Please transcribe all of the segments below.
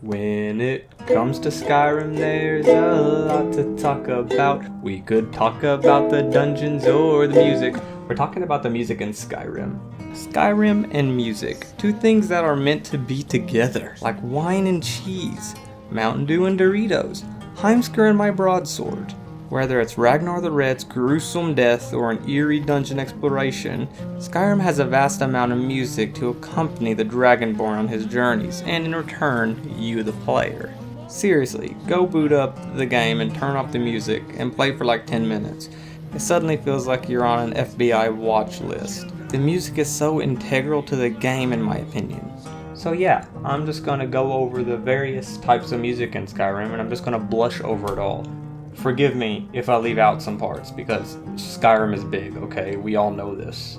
When it comes to Skyrim, there's a lot to talk about. We could talk about the dungeons or the music. We're talking about the music in Skyrim. Skyrim and music, two things that are meant to be together, like wine and cheese, Mountain Dew and Doritos, Heimskr and my broadsword. Whether it's Ragnar the Red's gruesome death or an eerie dungeon exploration, Skyrim has a vast amount of music to accompany the Dragonborn on his journeys, and in return, you the player. Seriously, go boot up the game and turn off the music and play for like 10 minutes. It suddenly feels like you're on an FBI watch list. The music is so integral to the game in my opinion. So yeah, I'm just gonna go over the various types of music in Skyrim and I'm just gonna blush over it all. Forgive me if I leave out some parts, because Skyrim is big, okay? We all know this.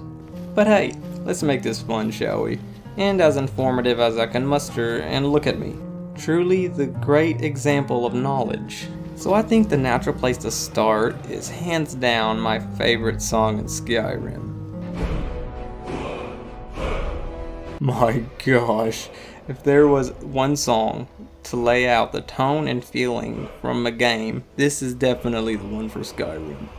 But hey, let's make this fun, shall we? And as informative as I can muster, and look at me. Truly the great example of knowledge. So I think the natural place to start is hands down my favorite song in Skyrim. My gosh, if there was one song to lay out the tone and feeling from a game, this is definitely the one for Skyrim.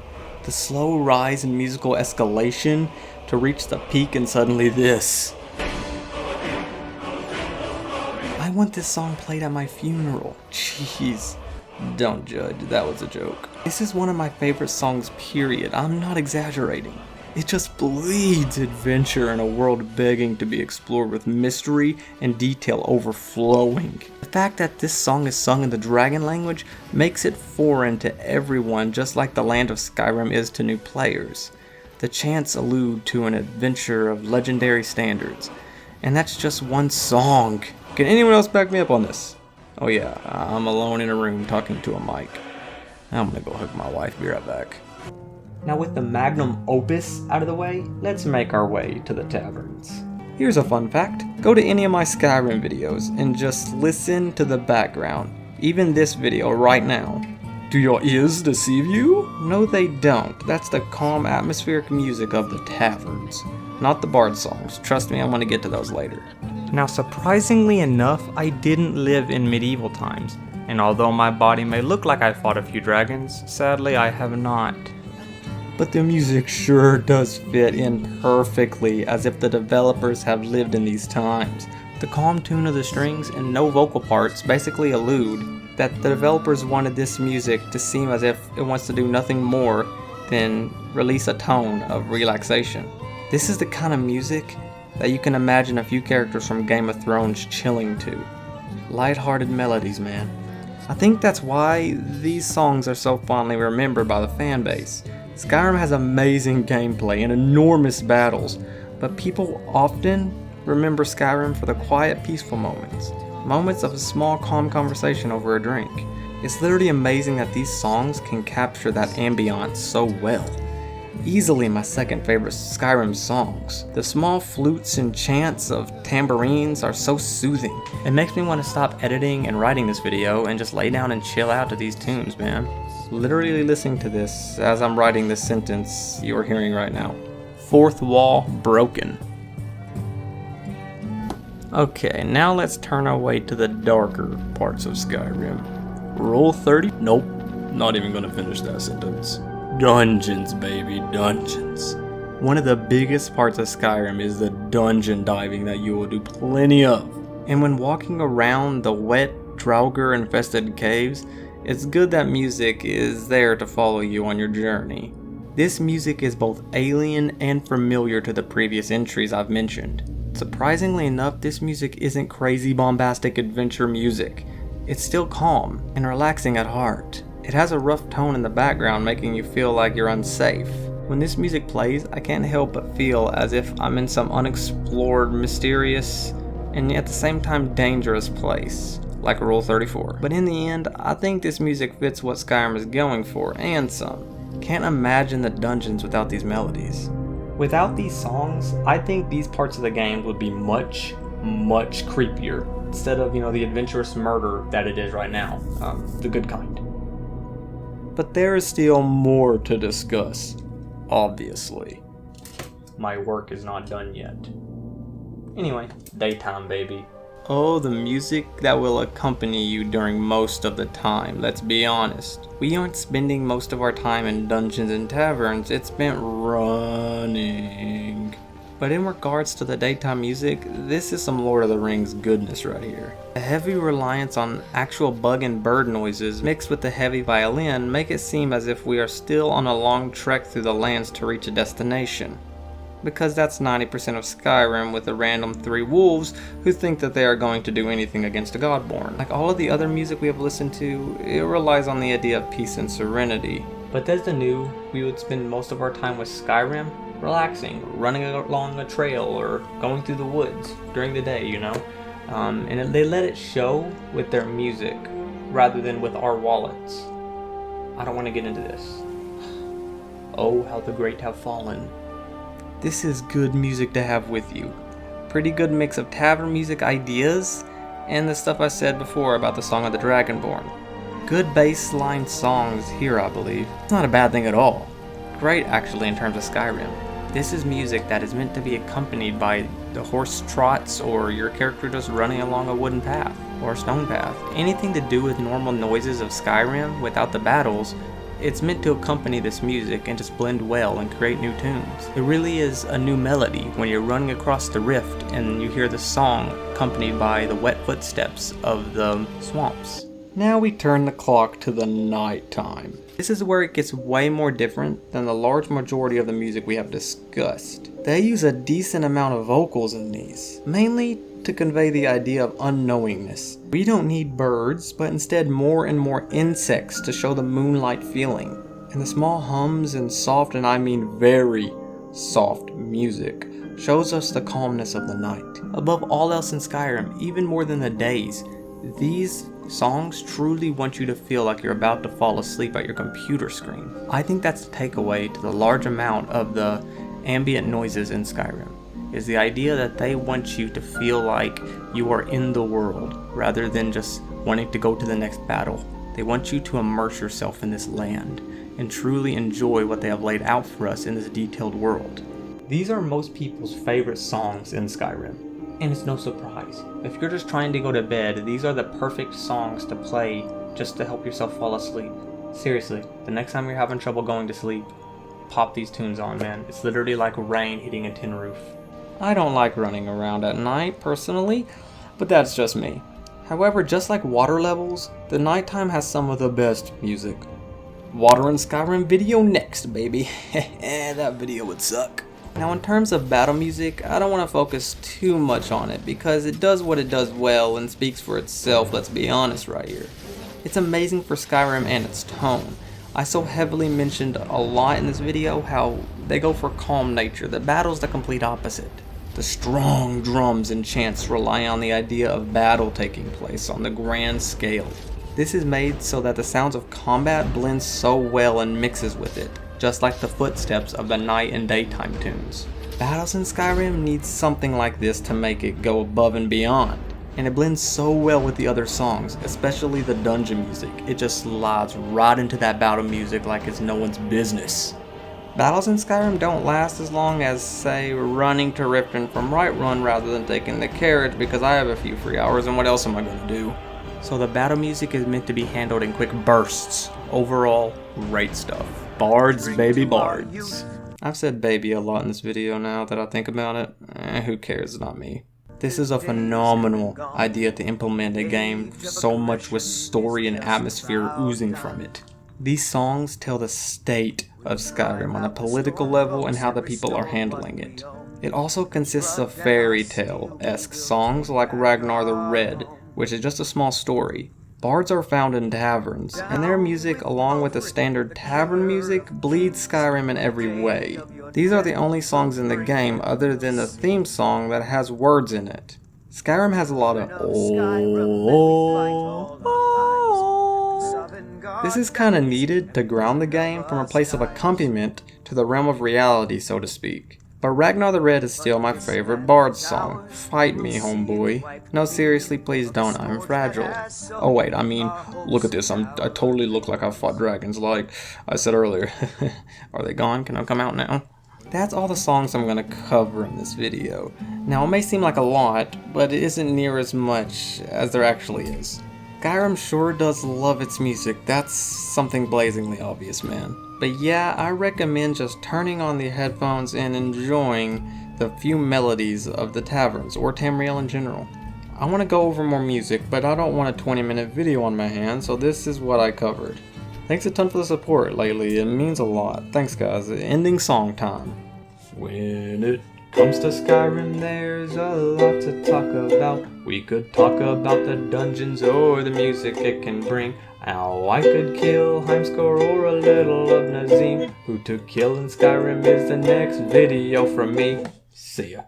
The slow rise in musical escalation to reach the peak and suddenly this. I want this song played at my funeral. Jeez. Don't judge, that was a joke. This is one of my favorite songs, period. I'm not exaggerating. It just bleeds adventure in a world begging to be explored with mystery and detail overflowing. The fact that this song is sung in the dragon language makes it foreign to everyone, just like the land of Skyrim is to new players. The chants allude to an adventure of legendary standards, and that's just one song. Can anyone else back me up on this? Oh yeah, I'm alone in a room talking to a mic. I'm gonna go hug my wife, be right back. Now with the magnum opus out of the way, let's make our way to the taverns. Here's a fun fact. Go to any of my Skyrim videos and just listen to the background. Even this video right now. Do your ears deceive you? No they don't. That's the calm atmospheric music of the taverns. Not the bard songs. Trust me, I'm gonna get to those later. Now surprisingly enough, I didn't live in medieval times. And although my body may look like I fought a few dragons, sadly I have not. But the music sure does fit in perfectly, as if the developers have lived in these times. The calm tune of the strings and no vocal parts basically allude that the developers wanted this music to seem as if it wants to do nothing more than release a tone of relaxation. This is the kind of music that you can imagine a few characters from Game of Thrones chilling to. Light-hearted melodies, man. I think that's why these songs are so fondly remembered by the fan base. Skyrim has amazing gameplay and enormous battles, but people often remember Skyrim for the quiet, peaceful moments. Moments of a small, calm conversation over a drink. It's literally amazing that these songs can capture that ambiance so well. Easily my second favorite Skyrim songs. The small flutes and chants of tambourines are so soothing. It makes me want to stop editing and writing this video and just lay down and chill out to these tunes, man. Literally listening to this as I'm writing this sentence you're hearing right now. Fourth wall broken. Okay, now let's turn our way to the darker parts of Skyrim. Rule 30? Nope, not even gonna finish that sentence. Dungeons, baby, dungeons. One of the biggest parts of Skyrim is the dungeon diving that you will do plenty of. And when walking around the wet, draugr-infested caves, it's good that music is there to follow you on your journey. This music is both alien and familiar to the previous entries I've mentioned. Surprisingly enough, this music isn't crazy bombastic adventure music. It's still calm and relaxing at heart. It has a rough tone in the background making you feel like you're unsafe. When this music plays, I can't help but feel as if I'm in some unexplored, mysterious, and at the same time dangerous place. Like Rule 34. But in the end, I think this music fits what Skyrim is going for, and some. Can't imagine the dungeons without these melodies. Without these songs, I think these parts of the game would be much, much creepier. Instead of, the adventurous murder that it is right now. The good kind. But there is still more to discuss, obviously. My work is not done yet. Anyway, daytime, baby. Oh, the music that will accompany you during most of the time, let's be honest. We aren't spending most of our time in dungeons and taverns, it's spent running. But in regards to the daytime music, this is some Lord of the Rings goodness right here. The heavy reliance on actual bug and bird noises mixed with the heavy violin make it seem as if we are still on a long trek through the lands to reach a destination. Because that's 90% of Skyrim with the random 3 wolves who think that they are going to do anything against a godborn. Like all of the other music we have listened to, it relies on the idea of peace and serenity. Bethesda knew we would spend most of our time with Skyrim relaxing, running along a trail, or going through the woods during the day, you know? And they let it show with their music rather than with our wallets. I don't want to get into this. Oh, how the great have fallen. This is good music to have with you. Pretty good mix of tavern music ideas and the stuff I said before about the Song of the Dragonborn. Good bassline songs here, I believe. It's not a bad thing at all. Great actually in terms of Skyrim. This is music that is meant to be accompanied by the horse trots or your character just running along a wooden path or a stone path. Anything to do with normal noises of Skyrim without the battles, it's meant to accompany this music and just blend well and create new tunes. It really is a new melody when you're running across the rift and you hear the song accompanied by the wet footsteps of the swamps. Now we turn the clock to the nighttime. This is where it gets way more different than the large majority of the music we have discussed. They use a decent amount of vocals in these, mainly to convey the idea of unknowingness. We don't need birds, but instead more and more insects to show the moonlight feeling. And the small hums and soft, and I mean very soft music shows us the calmness of the night. Above all else in Skyrim, even more than the days, these songs truly want you to feel like you're about to fall asleep at your computer screen. I think that's the takeaway to the large amount of the ambient noises in Skyrim, is the idea that they want you to feel like you are in the world rather than just wanting to go to the next battle. They want you to immerse yourself in this land and truly enjoy what they have laid out for us in this detailed world. These are most people's favorite songs in Skyrim. And it's no surprise. If you're just trying to go to bed, these are the perfect songs to play just to help yourself fall asleep. Seriously, the next time you're having trouble going to sleep, pop these tunes on, man. It's literally like rain hitting a tin roof. I don't like running around at night, personally, but that's just me. However, just like water levels, the nighttime has some of the best music. Water in Skyrim video next, baby. That video would suck. Now in terms of battle music, I don't want to focus too much on it because it does what it does well and speaks for itself, let's be honest right here. It's amazing for Skyrim and its tone. I so heavily mentioned a lot in this video how they go for calm nature, the battle's the complete opposite. The strong drums and chants rely on the idea of battle taking place on the grand scale. This is made so that the sounds of combat blend so well and mixes with it, just like the footsteps of the night and daytime tunes. Battles in Skyrim need something like this to make it go above and beyond, and it blends so well with the other songs, especially the dungeon music. It just slides right into that battle music like it's no one's business. Battles in Skyrim don't last as long as, say, running to Riften from Whiterun rather than taking the carriage because I have a few free hours and what else am I going to do? So the battle music is meant to be handled in quick bursts. Overall, great stuff. Bards, baby bards. I've said baby a lot in this video now that I think about it. Who cares, not me. This is a phenomenal idea to implement a game so much with story and atmosphere oozing from it. These songs tell the state of Skyrim on a political level and how the people are handling it. It also consists of fairy tale-esque songs like Ragnar the Red, which is just a small story. Bards are found in taverns, and their music, along with the standard tavern music, bleeds Skyrim in every way. These are the only songs in the game other than the theme song that has words in it. Skyrim has a lot of This is kinda needed to ground the game from a place of accompaniment to the realm of reality, so to speak. But Ragnar the Red is still my favorite Bard song. Fight me, homeboy. No, seriously, please don't. I'm fragile. Oh wait, I mean, look at this. I totally look like I fought dragons, like I said earlier. Are they gone? Can I come out now? That's all the songs I'm gonna cover in this video. Now it may seem like a lot, but it isn't near as much as there actually is. Skyrim sure does love its music, that's something blazingly obvious, man. But yeah, I recommend just turning on the headphones and enjoying the few melodies of the Taverns, or Tamriel in general. I want to go over more music, but I don't want a 20-minute video on my hands, so this is what I covered. Thanks a ton for the support lately, it means a lot. Thanks guys, ending song time. When it comes to Skyrim, there's a lot to talk about. We could talk about the dungeons or the music it can bring. How I could kill Heimskor or a little of Nazim. Who to kill in Skyrim is the next video from me. See ya.